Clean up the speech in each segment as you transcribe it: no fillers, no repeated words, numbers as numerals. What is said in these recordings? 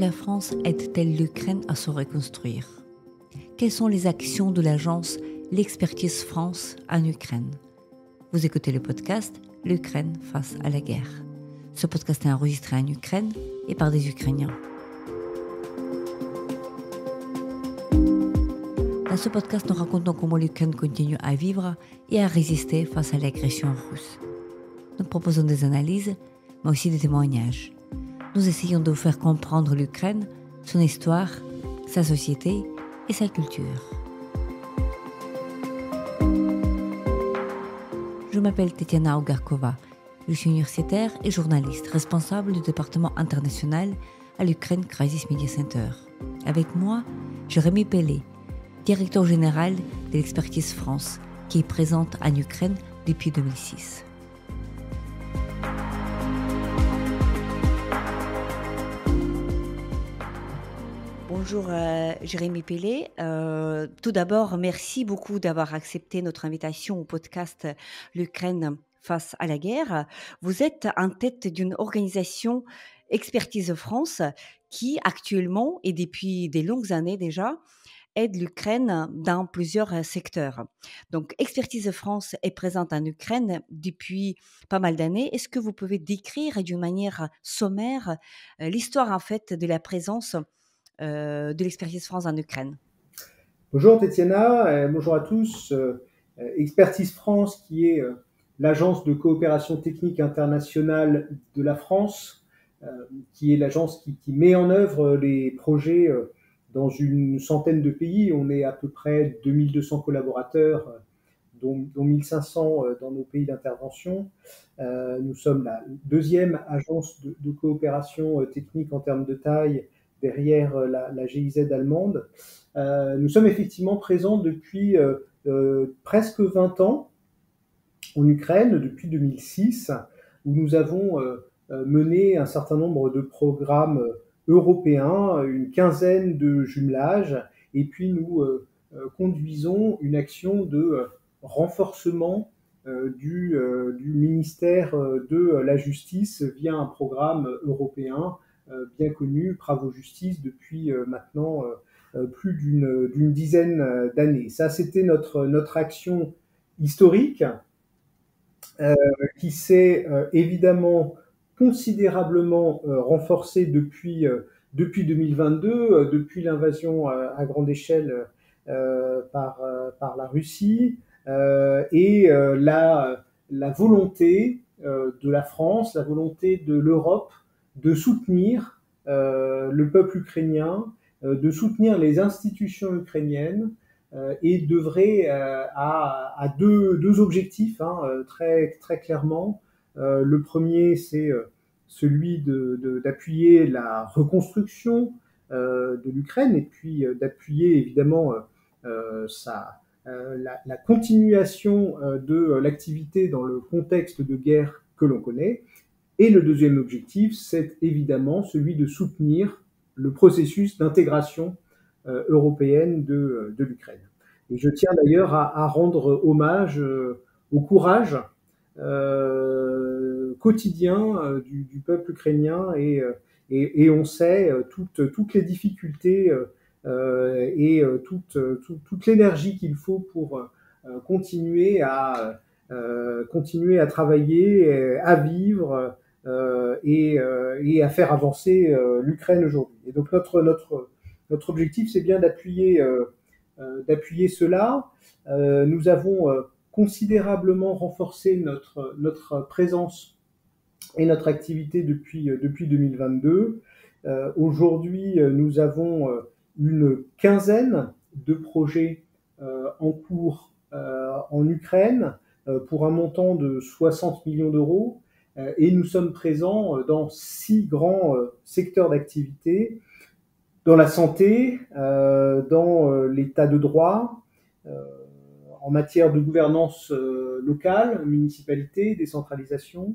la France aide-t-elle l'Ukraine à se reconstruire? Quelles sont les actions de l'agence L'Expertise France en Ukraine? Vous écoutez le podcast L'Ukraine face à la guerre. Ce podcast est enregistré en Ukraine et par des Ukrainiens. Dans ce podcast, nous racontons comment l'Ukraine continue à vivre et à résister face à l'agression russe. Nous proposons des analyses, mais aussi des témoignages. Nous essayons de vous faire comprendre l'Ukraine, son histoire, sa société et sa culture. Je m'appelle Tetiana Ogarkova. Je suis universitaire et journaliste, responsable du département international à l'Ukraine Crisis Media Center. Avec moi, Jérémy Pellet, directeur général de l'Expertise France, qui est présente en Ukraine depuis 2006. Bonjour Jérémy Pellet. Tout d'abord, merci beaucoup d'avoir accepté notre invitation au podcast L'Ukraine face à la guerre. Vous êtes en tête d'une organisation Expertise France qui actuellement et depuis des longues années déjà aide l'Ukraine dans plusieurs secteurs. Donc Expertise France est présente en Ukraine depuis pas mal d'années. Est-ce que vous pouvez décrire d'une manière sommaire l'histoire en fait de la présence de l'Expertise France en Ukraine? Bonjour Tetiana, bonjour à tous. Expertise France, qui est l'agence de coopération technique internationale de la France, qui est l'agence qui met en œuvre les projets dans une centaine de pays. On est à peu près 2200 collaborateurs, dont 1500 dans nos pays d'intervention. Nous sommes la deuxième agence de coopération technique en termes de taille derrière la GIZ allemande. Nous sommes effectivement présents depuis presque 20 ans en Ukraine, depuis 2006, où nous avons mené un certain nombre de programmes européens, une quinzaine de jumelages, et puis nous conduisons une action de renforcement du ministère de la Justice via un programme européen bien connu, Pravo Justice, depuis maintenant plus d'une dizaine d'années. Ça, c'était notre action historique qui s'est évidemment considérablement renforcée depuis 2022, depuis l'invasion à grande échelle par la Russie et la volonté de la France, la volonté de l'Europe de soutenir le peuple ukrainien, de soutenir les institutions ukrainiennes et d'œuvrer à deux objectifs très clairement. Le premier, c'est celui d'appuyer la reconstruction de l'Ukraine et puis d'appuyer évidemment la continuation de l'activité dans le contexte de guerre que l'on connaît. Et le deuxième objectif, c'est évidemment celui de soutenir le processus d'intégration européenne de l'Ukraine. Et je tiens d'ailleurs à rendre hommage au courage quotidien du peuple ukrainien et on sait toutes les difficultés et toute l'énergie qu'il faut pour continuer à travailler, à vivre et à faire avancer l'Ukraine aujourd'hui. Et donc notre objectif, c'est bien d'appuyer cela. Nous avons considérablement renforcé notre présence et notre activité depuis 2022. Aujourd'hui, nous avons une quinzaine de projets en cours en Ukraine pour un montant de 60 millions d'euros et nous sommes présents dans 6 grands secteurs d'activité, dans la santé, dans l'état de droit, en matière de gouvernance locale, municipalité, décentralisation,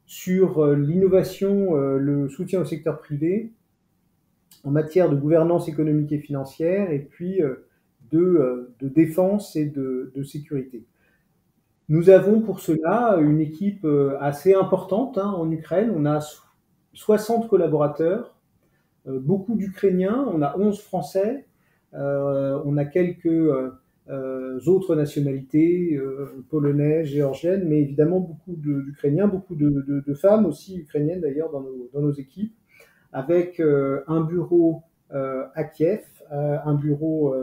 sur l'innovation, le soutien au secteur privé, en matière de gouvernance économique et financière, et puis de défense et de sécurité. Nous avons pour cela une équipe assez importante en Ukraine. On a 60 collaborateurs beaucoup d'Ukrainiens, on a 11 Français, on a quelques autres nationalités, polonaises, géorgiennes, mais évidemment beaucoup d'Ukrainiens, beaucoup de femmes aussi ukrainiennes d'ailleurs dans nos équipes, avec un bureau à Kiev, un bureau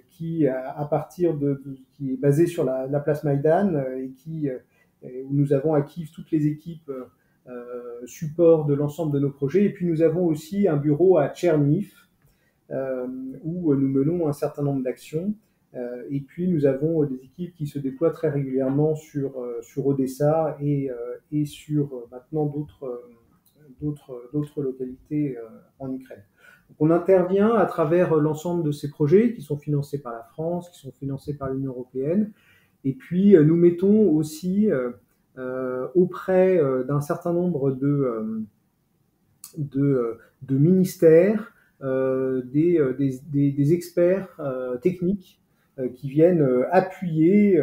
qui, à partir qui est basé sur la place Maïdan et où nous avons à Kiev toutes les équipes support de l'ensemble de nos projets. Et puis nous avons aussi un bureau à Tcherniv où nous menons un certain nombre d'actions. Et puis nous avons des équipes qui se déploient très régulièrement sur Odessa et sur maintenant d'autres localités en Ukraine. Donc on intervient à travers l'ensemble de ces projets qui sont financés par la France, qui sont financés par l'Union européenne. Et puis nous mettons aussi auprès d'un certain nombre de ministères des experts techniques qui viennent appuyer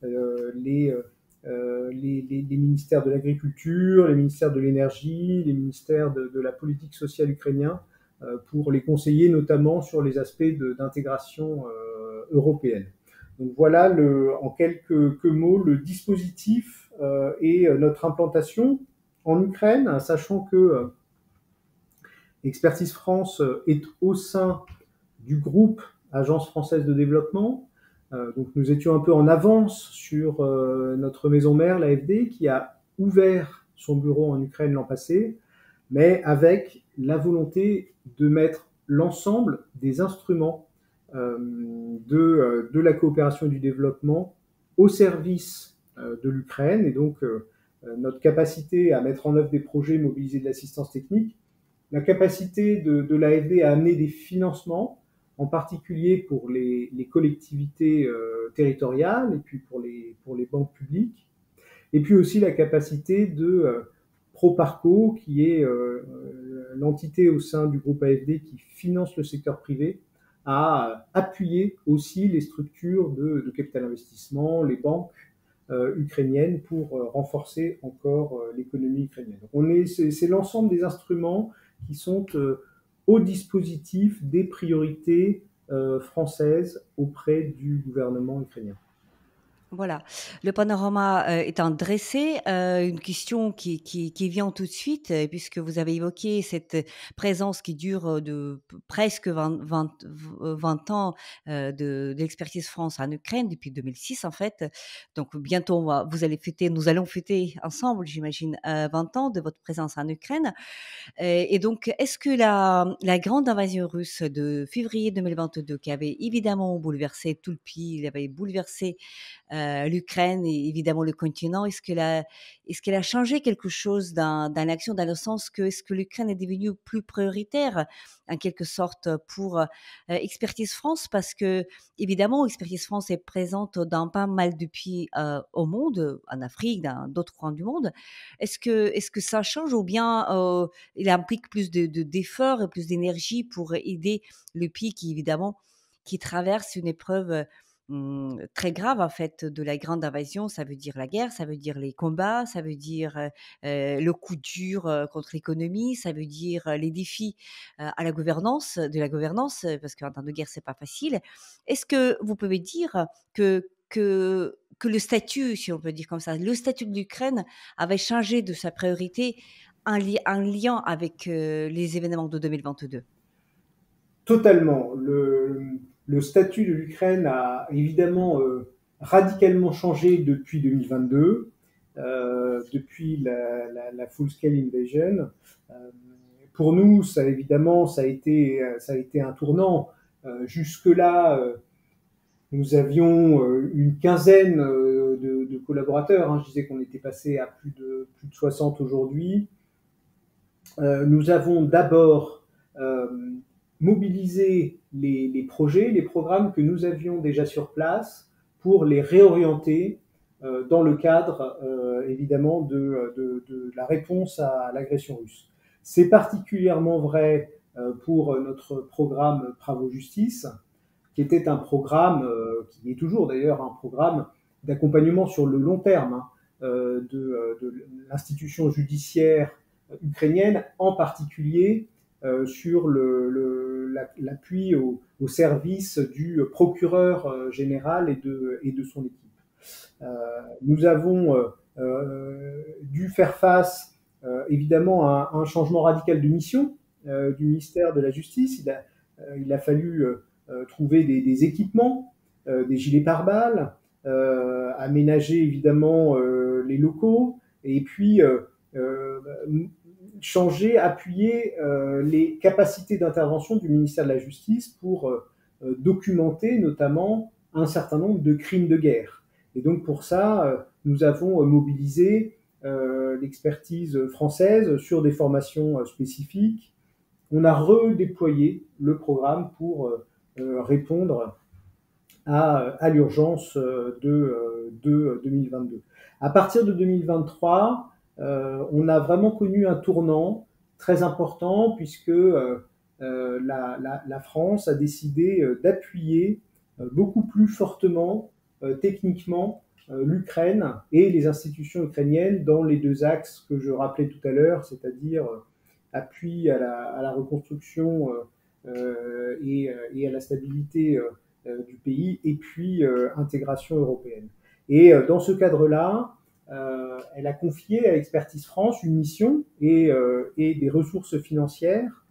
les ministères de l'Agriculture, les ministères de l'Énergie, les ministères de la politique sociale ukrainien, pour les conseiller notamment sur les aspects d'intégration européenne. Donc voilà en quelques mots le dispositif et notre implantation en Ukraine, sachant que Expertise France est au sein du groupe Agence française de développement. Donc nous étions un peu en avance sur notre maison mère, l'AFD, qui a ouvert son bureau en Ukraine l'an passé, mais avec la volonté de mettre l'ensemble des instruments de la coopération et du développement au service de l'Ukraine. Et donc notre capacité à mettre en œuvre des projets, mobiliser de l'assistance technique, la capacité de l'AFD à amener des financements, en particulier pour les collectivités territoriales et puis pour les banques publiques, et puis aussi la capacité de Proparco, qui est l'entité au sein du groupe AFD qui finance le secteur privé, à appuyer aussi les structures de capital investissement, les banques ukrainiennes pour renforcer encore l'économie ukrainienne. Donc c'est l'ensemble des instruments qui sont au dispositif des priorités françaises auprès du gouvernement ukrainien. Voilà, le panorama étant dressé, une question qui vient tout de suite, puisque vous avez évoqué cette présence qui dure de presque 20 ans de l'Expertise France en Ukraine depuis 2006 en fait. Donc bientôt nous allons fêter ensemble, j'imagine, 20 ans de votre présence en Ukraine. Et donc, est-ce que la grande invasion russe de février 2022, qui avait évidemment bouleversé tout le pays, il avait bouleversé l'Ukraine et évidemment le continent, est-ce qu'elle a changé quelque chose dans l'action, dans le sens que est-ce que l'Ukraine est devenue plus prioritaire en quelque sorte pour Expertise France, parce que évidemment Expertise France est présente dans pas mal de pays au monde, en Afrique, dans d'autres coins du monde. Est-ce que ça change, ou bien il implique plus d'efforts et plus d'énergie pour aider le pays qui, évidemment, qui traverse une épreuve très grave, en fait, de la grande invasion? Ça veut dire la guerre, ça veut dire les combats, ça veut dire le coup dur contre l'économie, ça veut dire les défis à la gouvernance, parce qu'en temps de guerre, c'est pas facile. Est-ce que vous pouvez dire que le statut, si on peut dire comme ça, le statut de l'Ukraine avait changé de sa priorité en lien avec les événements de 2022? Totalement. Le statut de l'Ukraine a évidemment radicalement changé depuis 2022, depuis la full-scale invasion. Pour nous, ça a été un tournant. Jusque-là, nous avions une quinzaine de collaborateurs. Je disais qu'on était passé à plus de 60 aujourd'hui. Nous avons d'abord mobiliser les projets, les programmes que nous avions déjà sur place pour les réorienter dans le cadre évidemment de la réponse à l'agression russe. C'est particulièrement vrai pour notre programme Bravo Justice, qui était un programme, qui est toujours d'ailleurs un programme d'accompagnement sur le long terme de l'institution judiciaire ukrainienne, en particulier sur l'appui au service du procureur général et de son équipe. Nous avons dû faire face évidemment à un changement radical de mission du ministère de la Justice. Il a fallu trouver des équipements, des gilets pare-balles, aménager évidemment les locaux, et puis changer, appuyer les capacités d'intervention du ministère de la Justice pour documenter notamment un certain nombre de crimes de guerre. Et donc pour ça, nous avons mobilisé l'expertise française sur des formations spécifiques. On a redéployé le programme pour répondre à l'urgence de 2022. À partir de 2023, on a vraiment connu un tournant très important puisque la France a décidé d'appuyer beaucoup plus fortement techniquement l'Ukraine et les institutions ukrainiennes dans les deux axes que je rappelais tout à l'heure, c'est-à-dire appui à la reconstruction et à la stabilité du pays, et puis intégration européenne. Et dans ce cadre-là, elle a confié à Expertise France une mission et des ressources financières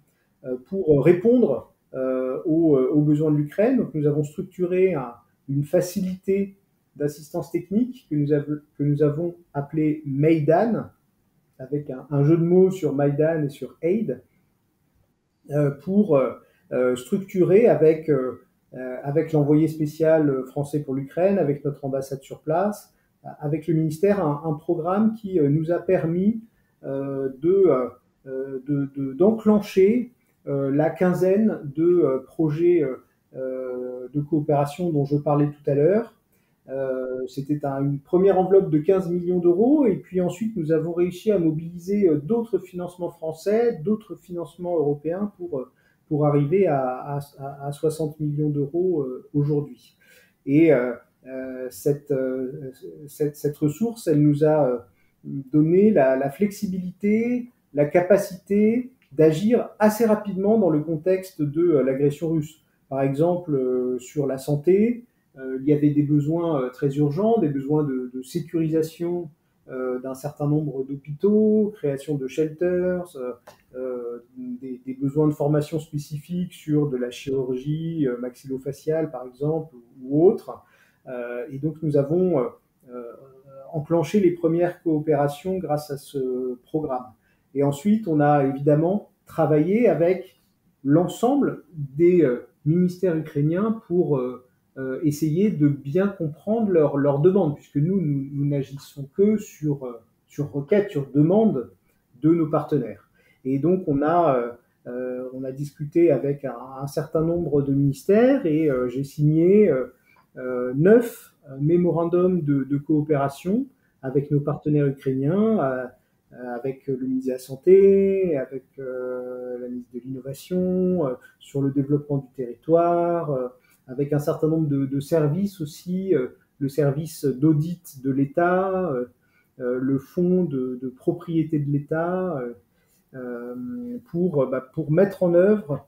pour répondre aux besoins de l'Ukraine. Donc nous avons structuré une facilité d'assistance technique que nous avons appelée Maidan, avec un jeu de mots sur Maïdan et sur Aid, pour structurer avec l'envoyé spécial français pour l'Ukraine, avec notre ambassade sur place, avec le ministère, un programme qui nous a permis d'enclencher la quinzaine de projets de coopération dont je parlais tout à l'heure. C'était une première enveloppe de 15 millions d'euros, et puis ensuite nous avons réussi à mobiliser d'autres financements français, d'autres financements européens pour arriver à 60 millions d'euros aujourd'hui. Et cette ressource, elle nous a donné la flexibilité, la capacité d'agir assez rapidement dans le contexte de l'agression russe. Par exemple, sur la santé, il y avait des besoins très urgents, des besoins de sécurisation d'un certain nombre d'hôpitaux, création de shelters, des besoins de formation spécifiques sur de la chirurgie maxillofaciale, par exemple, ou autre. Et donc nous avons enclenché les premières coopérations grâce à ce programme. Et ensuite, on a évidemment travaillé avec l'ensemble des ministères ukrainiens pour essayer de bien comprendre leurs demandes, puisque nous n'agissons que sur requête, sur demande de nos partenaires. Et donc on a discuté avec un certain nombre de ministères, et j'ai signé 9 mémorandums de coopération avec nos partenaires ukrainiens, avec le ministre de la Santé, avec la ministre de l'Innovation, sur le développement du territoire, avec un certain nombre de services aussi, le service d'audit de l'État, le fonds de propriété de l'État, pour mettre en œuvre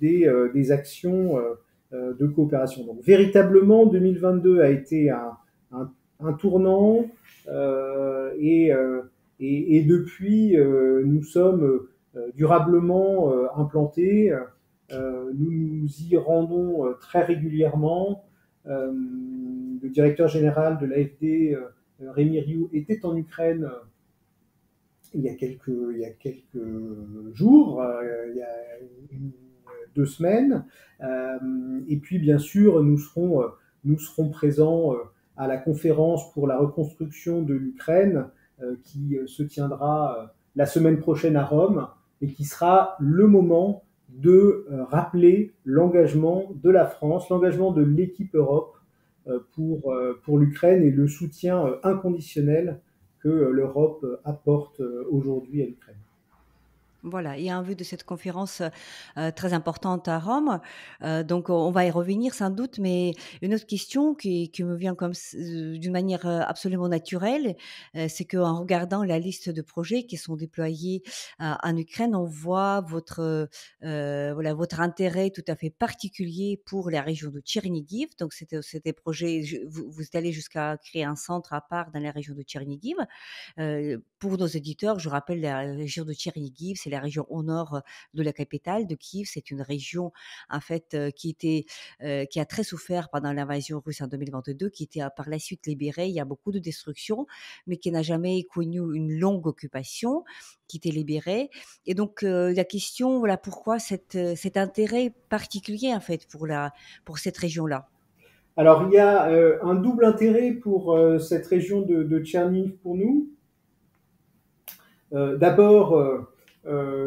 des actions de coopération. Donc véritablement, 2022 a été un tournant, et depuis, nous sommes durablement implantés. Nous nous y rendons très régulièrement. Le directeur général de l'AFD, Rémi Rioux, était en Ukraine il y a quelques jours, il y a 2 semaines. Et puis, bien sûr, nous serons présents à la conférence pour la reconstruction de l'Ukraine, qui se tiendra la semaine prochaine à Rome, et qui sera le moment de rappeler l'engagement de la France, l'engagement de l'équipe Europe pour l'Ukraine, et le soutien inconditionnel que l'Europe apporte aujourd'hui à l'Ukraine. Voilà, et en vue de cette conférence, très importante à Rome, donc on va y revenir sans doute, mais une autre question qui me vient d'une manière, absolument naturelle, c'est qu'en regardant la liste de projets qui sont déployés, en Ukraine, on voit voilà, votre intérêt tout à fait particulier pour la région de Tchernigiv. Donc c'était projet vous êtes allé jusqu'à créer un centre à part dans la région de Tchernigiv. Pour nos éditeurs, je rappelle la région de Tchernigiv, c'est la région au nord de la capitale de Kiev. C'est une région en fait qui a très souffert pendant l'invasion russe en 2022, qui était par la suite libérée. Il y a beaucoup de destruction, mais qui n'a jamais connu une longue occupation, qui était libérée. Et donc la question, voilà, pourquoi cet intérêt particulier en fait pour cette région-là. Alors, il y a un double intérêt pour cette région de Tcherniv pour nous. D'abord,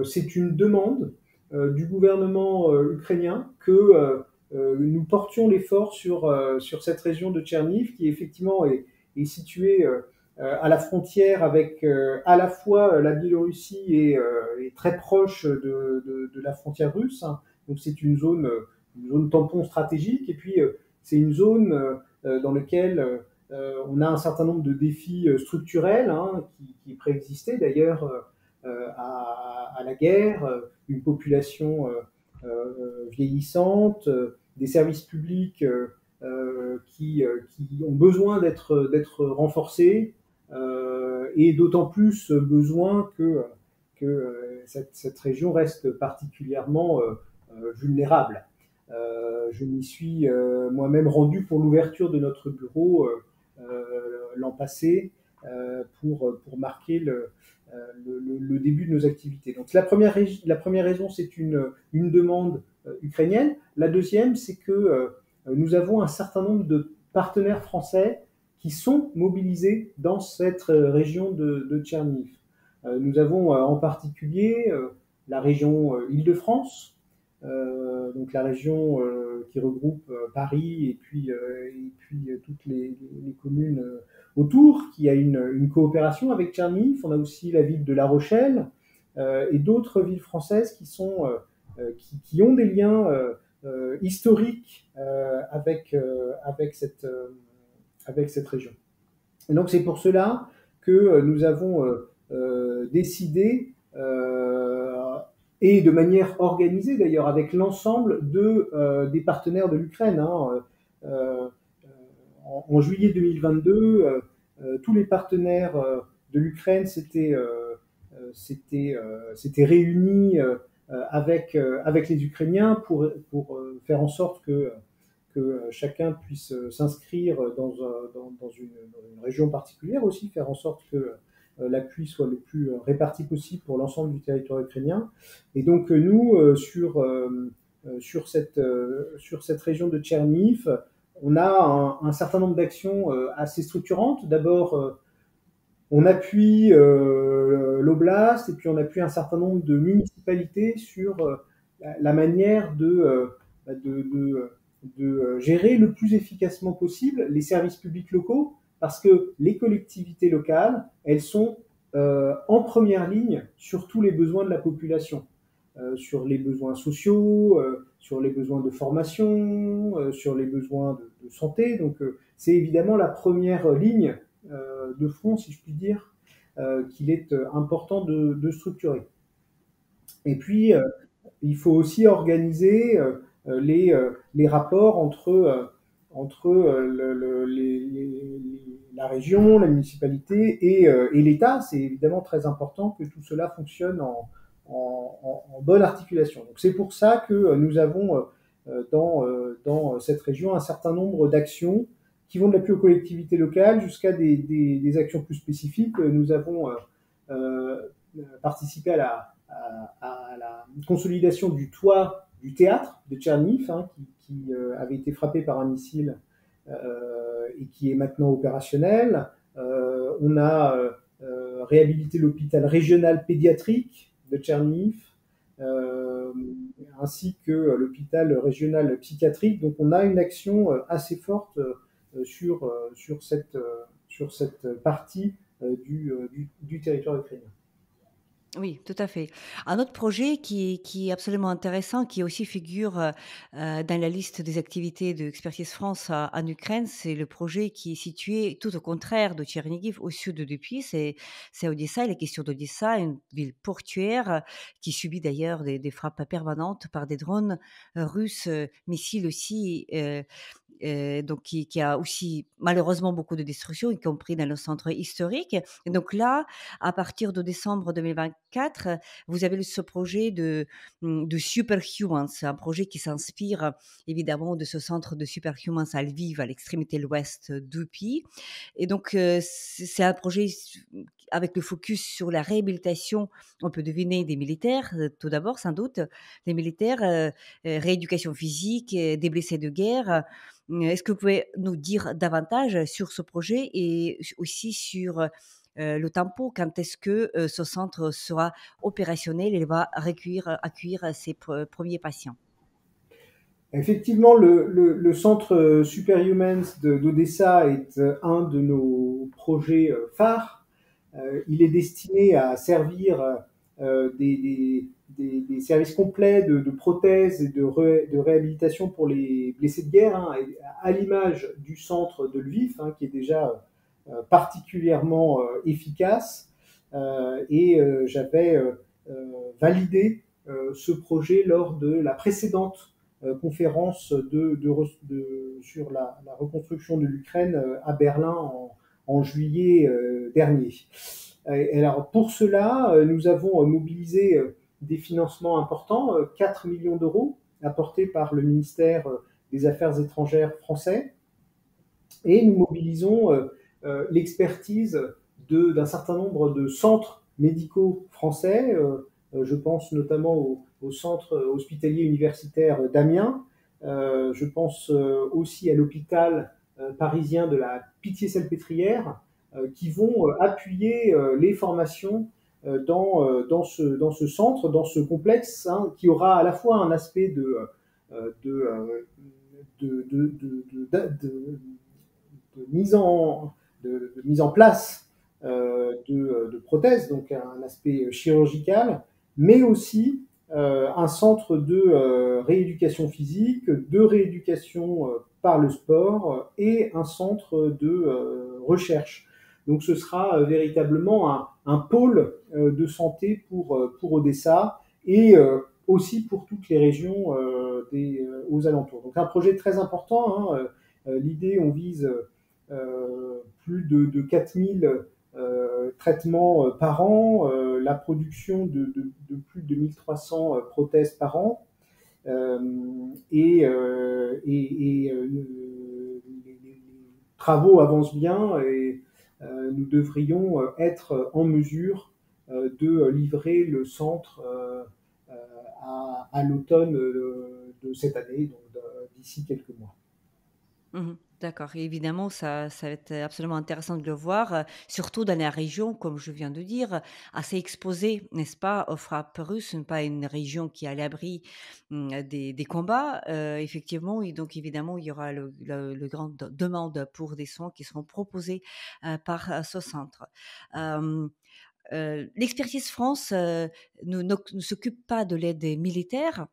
c'est une demande du gouvernement ukrainien que nous portions l'effort sur cette région de Tcherniv, qui effectivement est située à la frontière avec à la fois la Biélorussie et très proche de la frontière russe. Hein. Donc c'est une zone tampon stratégique, et puis c'est une zone dans laquelle on a un certain nombre de défis structurels hein, qui préexistaient d'ailleurs à la guerre, une population vieillissante, des services publics qui ont besoin d'être renforcés et d'autant plus besoin que cette région reste particulièrement vulnérable. Je m'y suis moi-même rendu pour l'ouverture de notre bureau l'an passé pour marquer le début de nos activités. Donc la première raison, c'est une demande ukrainienne. La deuxième, c'est que nous avons un certain nombre de partenaires français qui sont mobilisés dans cette région de Tcherniv. Nous avons en particulier la région Île-de-France, donc la région qui regroupe Paris et puis toutes les communes autour, qui a une coopération avec Tcherniv. On a aussi la ville de La Rochelle et d'autres villes françaises qui ont des liens historiques avec cette région. Et donc c'est pour cela que nous avons décidé et de manière organisée d'ailleurs avec l'ensemble des partenaires de l'Ukraine. Hein, en juillet 2022, tous les partenaires de l'Ukraine s'étaient réunis avec les Ukrainiens pour faire en sorte que chacun puisse s'inscrire dans une région particulière aussi, faire en sorte que l'appui soit le plus réparti possible pour l'ensemble du territoire ukrainien. Et donc nous, sur cette région de Tcherniv, on a un certain nombre d'actions assez structurantes. D'abord, on appuie l'oblast et puis on appuie un certain nombre de municipalités sur la manière de gérer le plus efficacement possible les services publics locaux, parce que les collectivités locales, elles sont en première ligne sur tous les besoins de la population, sur les besoins sociaux, sur les besoins de formation, sur les besoins de santé. Donc c'est évidemment la première ligne de front, si je puis dire, qu'il est important de structurer. Et puis, il faut aussi organiser les rapports entre la région, la municipalité et l'État. C'est évidemment très important que tout cela fonctionne en bonne articulation. Donc c'est pour ça que nous avons dans cette région un certain nombre d'actions qui vont de l'appui aux collectivités locales jusqu'à des actions plus spécifiques. Nous avons participé à la consolidation du toit du théâtre de Tcherniv, hein, qui avait été frappé par un missile et qui est maintenant opérationnel. On a réhabilité l'hôpital régional pédiatrique de Tcherniv, ainsi que l'hôpital régional psychiatrique. Donc on a une action assez forte sur cette partie du territoire ukrainien. Oui, tout à fait. Un autre projet qui est absolument intéressant, qui aussi figure, dans la liste des activités de Expertise France en Ukraine, c'est le projet qui est situé tout au contraire de Tchernihiv, au sud de Lviv. C'est Odessa. Il est question d'Odessa, une ville portuaire, qui subit d'ailleurs des frappes permanentes par des drones, russes, missiles aussi, donc qui a aussi malheureusement beaucoup de destruction, y compris dans le centre historique. Et donc là, à partir de décembre 2024, vous avez ce projet de Superhumans, un projet qui s'inspire évidemment de ce centre de Superhumans à Lviv, à l'extrémité l'ouest du pays. Et donc, c'est un projet avec le focus sur la réhabilitation, on peut deviner, des militaires, tout d'abord, sans doute, des militaires, rééducation physique, des blessés de guerre. Est-ce que vous pouvez nous dire davantage sur ce projet et aussi sur, le tempo? Quand est-ce que, ce centre sera opérationnel et va accueillir ses premiers patients? Effectivement, le centre Superhumans d'Odessa est un de nos projets phares. Il est destiné à servir des services complets de prothèses et de réhabilitation pour les blessés de guerre, hein, à l'image du centre de Lviv, hein, qui est déjà particulièrement efficace. J'avais validé ce projet lors de la précédente conférence sur la reconstruction de l'Ukraine à Berlin en juillet dernier. Et alors pour cela, nous avons mobilisé des financements importants, 4 millions d'euros apportés par le ministère des Affaires étrangères français, et nous mobilisons l'expertise d'un certain nombre de centres médicaux français. Je pense notamment au centre hospitalier universitaire d'Amiens. Je pense aussi à l'hôpital parisien de la Pitié-Salpêtrière, qui vont appuyer les formations dans ce centre, dans ce complexe, hein, qui aura à la fois un aspect de de mise en place de prothèses, donc un aspect chirurgical, mais aussi un centre de rééducation physique, de rééducation par le sport et un centre de recherche. Donc ce sera véritablement un pôle de santé pour Odessa et aussi pour toutes les régions aux alentours. Donc un projet très important. Hein. L'idée, on vise plus de 4000 traitements par an, la production de plus de 1300 prothèses par an. Les travaux avancent bien et nous devrions être en mesure de livrer le centre à l'automne de cette année, donc d'ici quelques mois. Mmh. D'accord, et évidemment, ça va être absolument intéressant de le voir, surtout dans la région, comme je viens de dire, assez exposée, n'est-ce pas, aux frappes russes, ce n'est pas une région qui est à l'abri, des combats, effectivement, et donc évidemment, il y aura le grande demande pour des soins qui seront proposés, par, ce centre. Hem L'expertise France, ne s'occupe pas de l'aide militaire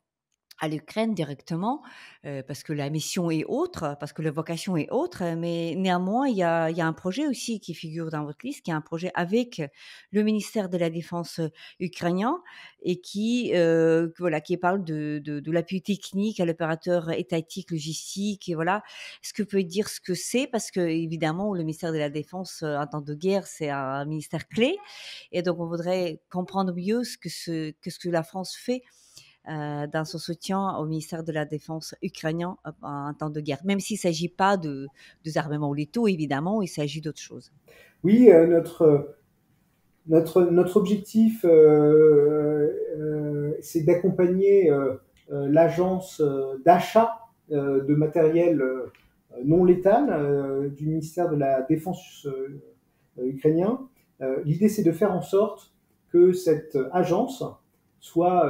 à l'Ukraine directement, parce que la mission est autre, parce que la vocation est autre, mais néanmoins, il y a un projet aussi qui figure dans votre liste, qui est un projet avec le ministère de la Défense, ukrainien, et voilà, qui parle de l'appui technique à l'opérateur étatique, logistique, et voilà. Est-ce que vous pouvez dire ce que c'est? Parce que évidemment, le ministère de la Défense, en temps de guerre, c'est un ministère clé, et donc on voudrait comprendre mieux ce que la France fait, dans son soutien au ministère de la Défense ukrainien, en temps de guerre. Même s'il ne s'agit pas de armements létaux, évidemment, il s'agit d'autres choses. Oui, notre objectif, c'est d'accompagner l'agence d'achat de matériel non létal du ministère de la Défense ukrainien. L'idée, c'est de faire en sorte que cette agence soit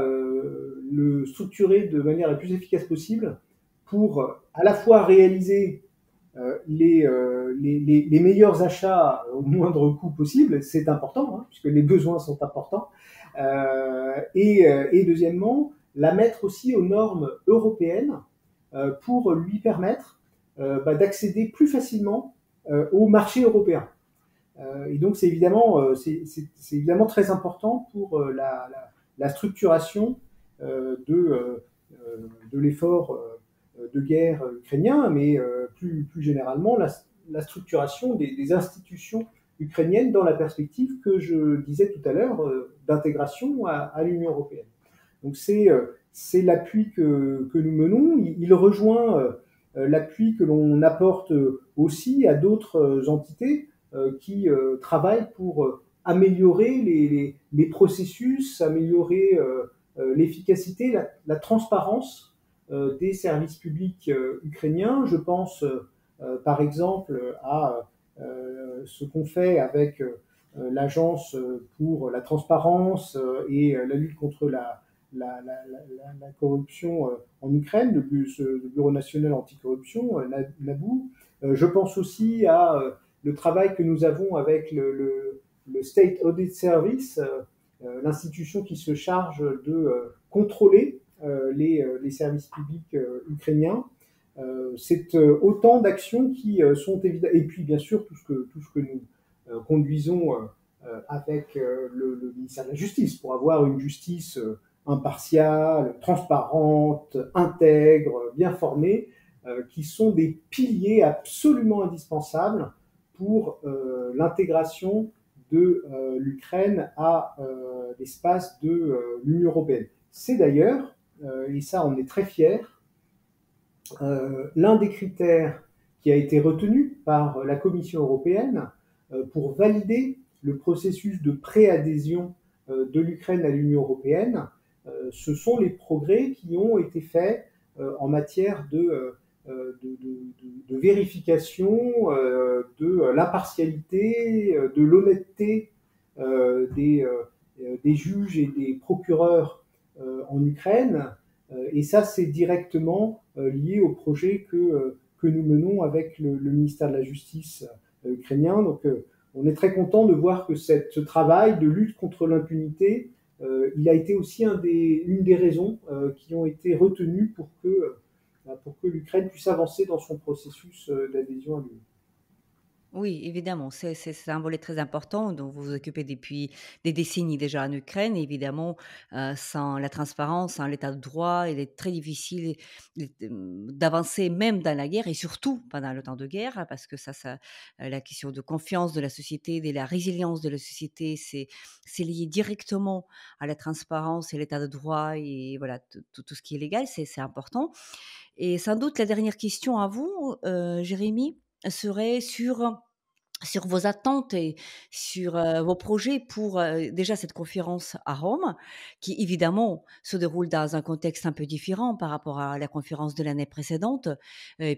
structurée de manière la plus efficace possible pour à la fois réaliser les meilleurs achats au moindre coût possible, c'est important, hein, puisque les besoins sont importants. Et deuxièmement, la mettre aussi aux normes européennes pour lui permettre d'accéder plus facilement au marché européen. Et donc c'est évidemment très important pour la structuration de l'effort de guerre ukrainien, mais plus généralement la structuration des institutions ukrainiennes dans la perspective que je disais tout à l'heure d'intégration à l'Union européenne. Donc c'est l'appui que nous menons. Il rejoint l'appui que l'on apporte aussi à d'autres entités qui travaillent pour améliorer les processus, améliorer l'efficacité, la transparence des services publics ukrainiens. Je pense par exemple à ce qu'on fait avec l'Agence pour la transparence et la lutte contre la corruption en Ukraine, le Bureau national anticorruption, NABU. Je pense aussi à le travail que nous avons avec le State Audit Service, l'institution qui se charge de contrôler les services publics ukrainiens. C'est autant d'actions qui sont évidentes. Et puis, bien sûr, tout ce que nous conduisons avec le ministère de la Justice pour avoir une justice impartiale, transparente, intègre, bien formée, qui sont des piliers absolument indispensables pour l'intégration de l'Ukraine à l'espace de l'Union européenne. C'est d'ailleurs, et ça on est très fiers, l'un des critères qui a été retenu par la Commission européenne pour valider le processus de préadhésion de l'Ukraine à l'Union européenne. Ce sont les progrès qui ont été faits en matière de vérification, de l'impartialité, de l'honnêteté des juges et des procureurs en Ukraine. Et ça, c'est directement lié au projet que nous menons avec le ministère de la Justice ukrainien. Donc, on est très content de voir que ce travail de lutte contre l'impunité, il a été aussi une des raisons qui ont été retenues pour que l'Ukraine puisse avancer dans son processus d'adhésion à l'Union. Oui, évidemment, c'est un volet très important dont vous vous occupez depuis des décennies déjà en Ukraine. Évidemment, sans la transparence, sans l'état de droit, il est très difficile d'avancer même dans la guerre et surtout pendant le temps de guerre, hein, parce que la question de confiance de la société, de la résilience de la société, c'est lié directement à la transparence et l'état de droit et voilà, tout ce qui est légal, c'est important. Et sans doute la dernière question à vous, Jérémy, serait sur vos attentes et sur, vos projets pour, déjà cette conférence à Rome, qui évidemment se déroule dans un contexte un peu différent par rapport à la conférence de l'année précédente,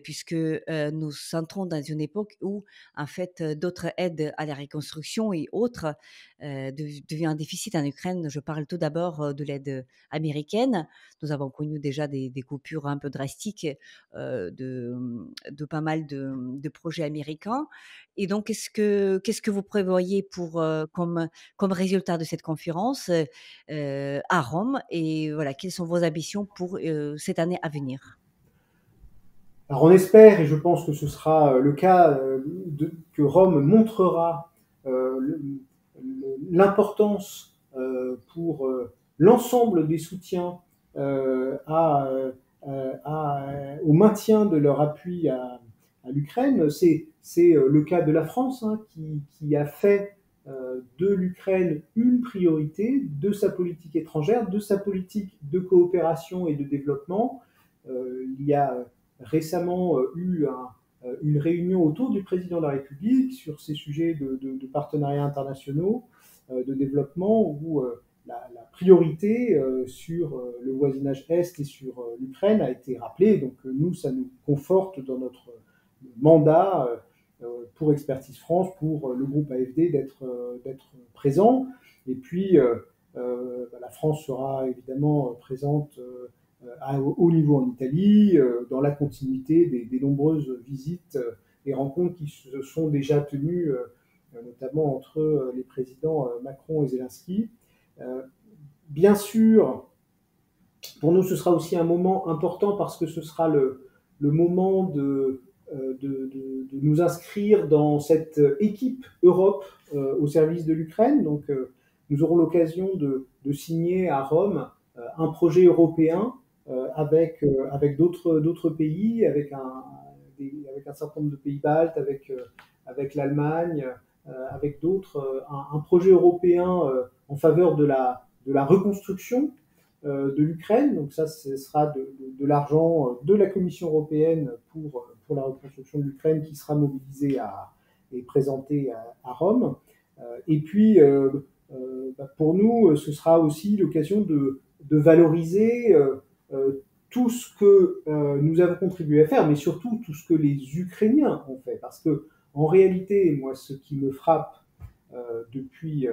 puisque, nous entrons dans une époque où en fait, d'autres aides à la reconstruction et autres, devient un déficit en Ukraine. Je parle tout d'abord, de l'aide américaine. Nous avons connu déjà des coupures un peu drastiques, de pas mal de projets américains et donc, qu'est-ce que vous prévoyez pour, comme résultat de cette conférence, à Rome? Et voilà, quelles sont vos ambitions pour, cette année à venir? Alors on espère, et je pense que ce sera le cas, que Rome montrera l'importance pour l'ensemble des soutiens au maintien de leur appui à l'Ukraine. C'est le cas de la France, hein, qui a fait de l'Ukraine une priorité de sa politique étrangère, de sa politique de coopération et de développement. Il y a récemment eu une réunion autour du président de la République sur ces sujets de partenariats internationaux, de développement, où la priorité sur le voisinage Est et sur l'Ukraine a été rappelée. Donc nous, ça nous conforte dans notre mandat pour Expertise France, pour le groupe AFD, d'être présent. Et puis, la France sera évidemment présente à haut niveau en Italie, dans la continuité des nombreuses visites les rencontres qui se sont déjà tenues, notamment entre les présidents Macron et Zelensky. Bien sûr, pour nous, ce sera aussi un moment important parce que ce sera le moment de nous inscrire dans cette équipe Europe au service de l'Ukraine. Donc, nous aurons l'occasion de signer à Rome un projet européen avec d'autres pays, avec un certain nombre de pays baltes, avec l'Allemagne, avec d'autres, un projet européen en faveur de la reconstruction de l'Ukraine. Donc ça, ce sera de l'argent de la Commission européenne pour la reconstruction de l'Ukraine qui sera mobilisé et présenté à Rome. Et puis, pour nous, ce sera aussi l'occasion de valoriser tout ce que nous avons contribué à faire, mais surtout tout ce que les Ukrainiens ont fait. Parce que, en réalité, moi, ce qui me frappe depuis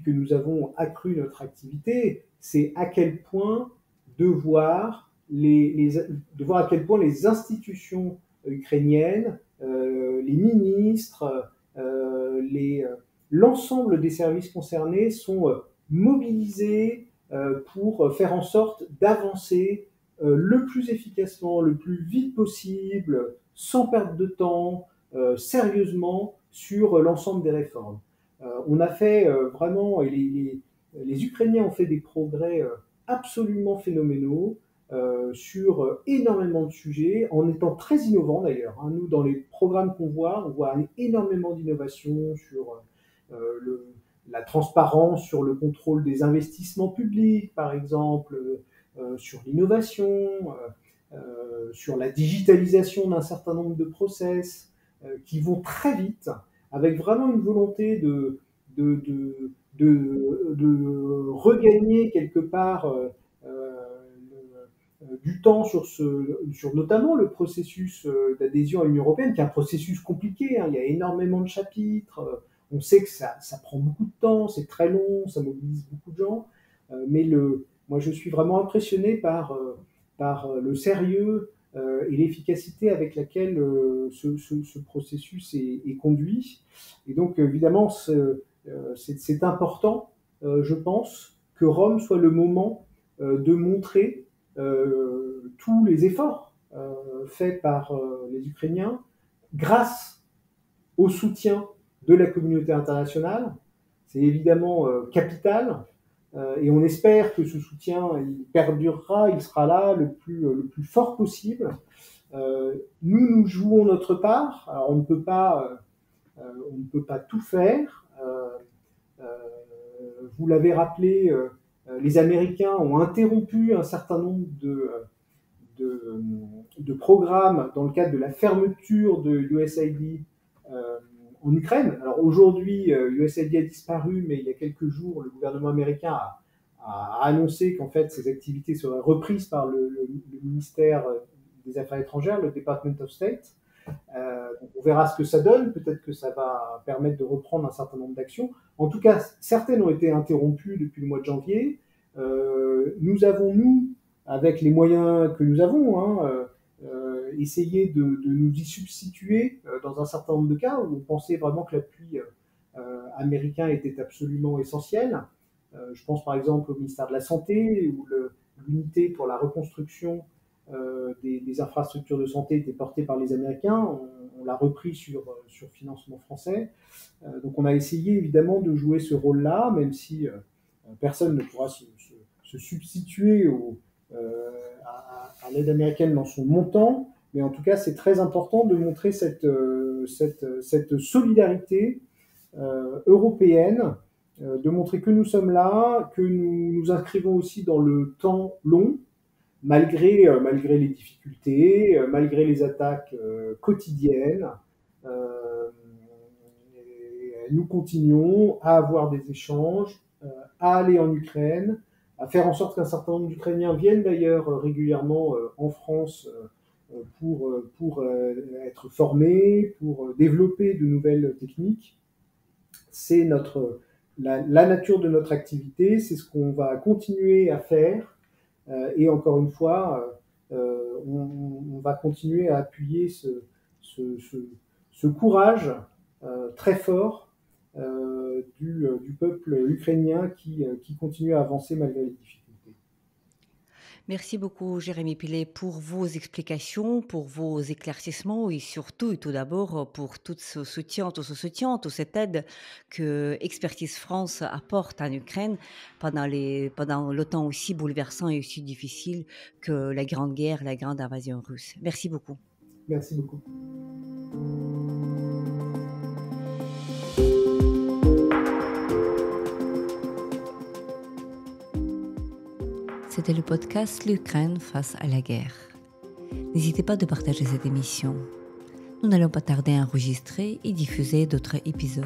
que nous avons accru notre activité, c'est à quel point de voir à quel point les institutions ukrainiennes, les ministres, l'ensemble des services concernés sont mobilisés pour faire en sorte d'avancer le plus efficacement, le plus vite possible, sans perte de temps, sérieusement sur l'ensemble des réformes. On a fait vraiment, et les Ukrainiens ont fait des progrès absolument phénoménaux sur énormément de sujets, en étant très innovants d'ailleurs. Hein. Nous, dans les programmes qu'on voit, on voit énormément d'innovations sur la transparence, sur le contrôle des investissements publics, par exemple, sur l'innovation, sur la digitalisation d'un certain nombre de process qui vont très vite, avec vraiment une volonté de regagner quelque part du temps sur notamment le processus d'adhésion à l'Union européenne, qui est un processus compliqué. Hein. Il y a énormément de chapitres. On sait que ça prend beaucoup de temps, c'est très long, ça mobilise beaucoup de gens. Mais moi, je suis vraiment impressionné par le sérieux et l'efficacité avec laquelle ce processus est conduit. Et donc, évidemment, c'est important, je pense, que Rome soit le moment de montrer tous les efforts faits par les Ukrainiens grâce au soutien de la communauté internationale. C'est évidemment capital. Et on espère que ce soutien il perdurera, il sera là le plus fort possible. Nous jouons notre part. Alors on ne peut pas tout faire. Vous l'avez rappelé, les Américains ont interrompu un certain nombre de programmes dans le cadre de la fermeture de USAID en Ukraine. Alors aujourd'hui, USAID a disparu, mais il y a quelques jours, le gouvernement américain a annoncé qu'en fait, ces activités seraient reprises par le ministère des Affaires étrangères, le Department of State. Donc on verra ce que ça donne. Peut-être que ça va permettre de reprendre un certain nombre d'actions. En tout cas, certaines ont été interrompues depuis le mois de janvier. Nous avons, avec les moyens que nous avons, essayer de nous y substituer dans un certain nombre de cas où on pensait vraiment que l'appui américain était absolument essentiel. Je pense par exemple au ministère de la Santé, où l'unité pour la reconstruction des infrastructures de santé était portée par les Américains. On l'a repris sur financement français. Donc on a essayé évidemment de jouer ce rôle-là, même si personne ne pourra se substituer à l'aide américaine dans son montant. Mais en tout cas, c'est très important de montrer cette solidarité européenne, de montrer que nous sommes là, que nous nous inscrivons aussi dans le temps long, malgré les difficultés, malgré les attaques quotidiennes. Nous continuons à avoir des échanges, à aller en Ukraine, à faire en sorte qu'un certain nombre d'Ukrainiens viennent d'ailleurs régulièrement en France pour être formés, pour développer de nouvelles techniques. C'est la nature de notre activité, c'est ce qu'on va continuer à faire. Et encore une fois, on va continuer à appuyer ce courage très fort du peuple ukrainien qui continue à avancer malgré les difficultés. Merci beaucoup, Jérémy Pillet, pour vos explications, pour vos éclaircissements et surtout et tout d'abord pour tout ce soutien, toute cette aide que Expertise France apporte en Ukraine pendant le temps aussi bouleversant et aussi difficile que la Grande Guerre, la grande invasion russe. Merci beaucoup. Merci beaucoup. C'était le podcast L'Ukraine face à la guerre. N'hésitez pas de partager cette émission. Nous n'allons pas tarder à enregistrer et diffuser d'autres épisodes.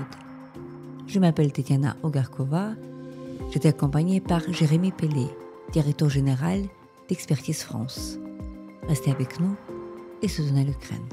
Je m'appelle Tetiana Ogarkova. J'étais accompagnée par Jérémy Pillet, directeur général d'Expertise France. Restez avec nous et soutenez l'Ukraine.